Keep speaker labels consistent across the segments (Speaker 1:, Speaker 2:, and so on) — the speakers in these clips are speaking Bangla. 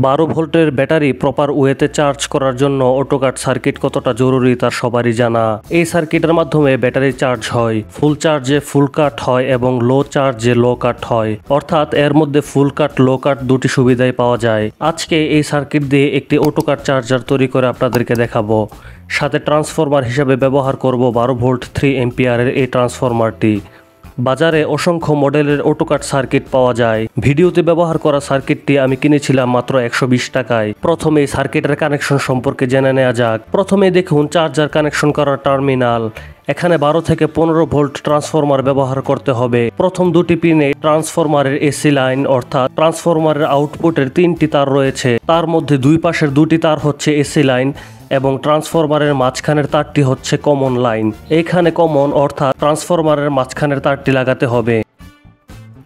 Speaker 1: 12 ভোল্টের ব্যাটারি প্রপার ওয়েতে চার্জ করার জন্য অটোকাট সার্কিট কতটা জরুরি তার সবারই জানা। এই সার্কিটের মাধ্যমে ব্যাটারি চার্জ হয়, ফুল চার্জে ফুল কাট হয় এবং লো চার্জে লো কাট হয়, অর্থাৎ এর মধ্যে ফুল কাট লো কাট দুটি সুবিধাই পাওয়া যায়। আজকে এই সার্কিট দিয়ে একটি অটোকাট চার্জার তৈরি করে আপনাদেরকে দেখাবো। সাথে ট্রান্সফরমার হিসেবে ব্যবহার করব 12 ভোল্ট 3 এম্পিয়ারের এই ট্রান্সফরমারটি। বাজারে অসংখ্য মডেলের অটোকাট সার্কিট পাওয়া যায়। ভিডিওতে ব্যবহার করা সার্কিটটি আমি কিনেছিলাম মাত্র 120 টাকায়। প্রথমে সার্কিটের কানেকশন সম্পর্কে জেনে নেওয়া যাক। প্রথমে দেখুন চার্জার কানেকশন করার টার্মিনাল। এখানে 12 থেকে 15 ভোল্ট ট্রান্সফরমার ব্যবহার করতে হবে। প্রথম দুটি পিনে ট্রান্সফরমারের এসি লাইন অর্থাৎ ট্রান্সফরমারের আউটপুটের 3টি তার রয়েছে। তার মধ্যে দুই পাশের দুটি তার হচ্ছে এসি লাইন এবং ট্রান্সফরমারের মাঝখানের তারটি হচ্ছে কমন লাইন। এইখানে কমন অর্থাৎ ট্রান্সফরমারের মাঝখানের তারটি লাগাতে হবে।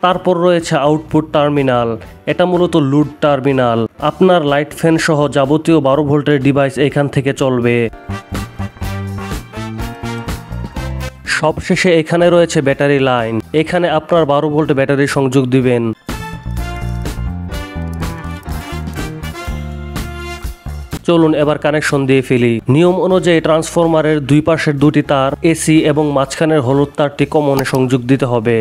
Speaker 1: তারপর রয়েছে আউটপুট টার্মিনাল। এটা মূলত লোড টার্মিনাল। আপনার লাইট ফ্যান সহ যাবতীয় 12 ভোল্টের ডিভাইস এখান থেকে চলবে। সবশেষে এখানে রয়েছে ব্যাটারি লাইন। এখানে আপনার 12 ভোল্ট ব্যাটারি সংযোগ দিবেন। চলুন এবার কানেকশন দিয়ে ফেলি। নিয়ম অনুযায়ী ট্রান্সফরমারের দুই পাশের দুটি তার এসি এবং মাঝখানের হলুদ তারটি কমনে সংযোগ দিতে হবে।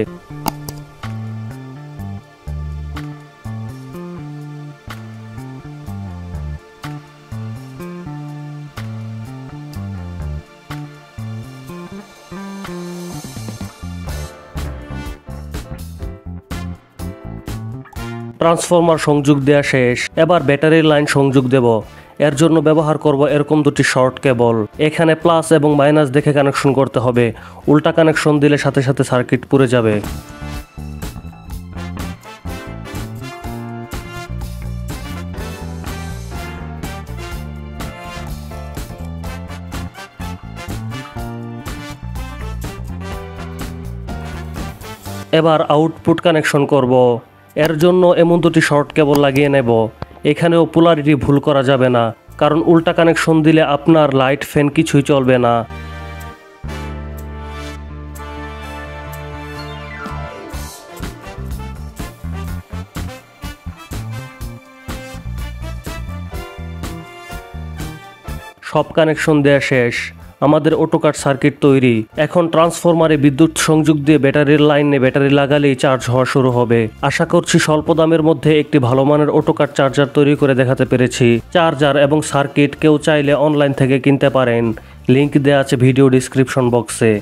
Speaker 1: ট্রান্সফরমার সংযোগ দেওয়া শেষ। এবার ব্যাটারির লাইন সংযোগ দেব। এর জন্য ব্যবহার করব এরকম দুটি শর্ট কেবল। এখানে প্লাস এবং মাইনাস দেখে কানেকশন করতে হবে। উল্টা কানেকশন দিলে সাথে সাথে সার্কিট পুড়ে যাবে। এবার আউটপুট কানেকশন করব। এর জন্য এমন দুটি শর্ট কেবল লাগিয়ে নেব। এখানেও পোলারিটি ভুল করা যাবে না, কারণ উল্টা কানেকশন দিলে আপনার লাইট ফ্যান কিছুই চলবে না। সব কানেকশন দেয়া শেষ। আমাদের অটোকাট সার্কিট তৈরি। এখন ট্রান্সফরমারে বিদ্যুৎ সংযোগ দিয়ে ব্যাটারির লাইনে ব্যাটারি লাগালেই চার্জ হওয়া শুরু হবে। আশা করছি স্বল্প দামের মধ্যে একটি ভালো মানের অটোকাট চার্জার তৈরি করে দেখাতে পেরেছি। চার্জার এবং সার্কিট কেউ চাইলে অনলাইন থেকে কিনতে পারেন। লিংক দেওয়া আছে ভিডিও ডিসক্রিপশন বক্সে।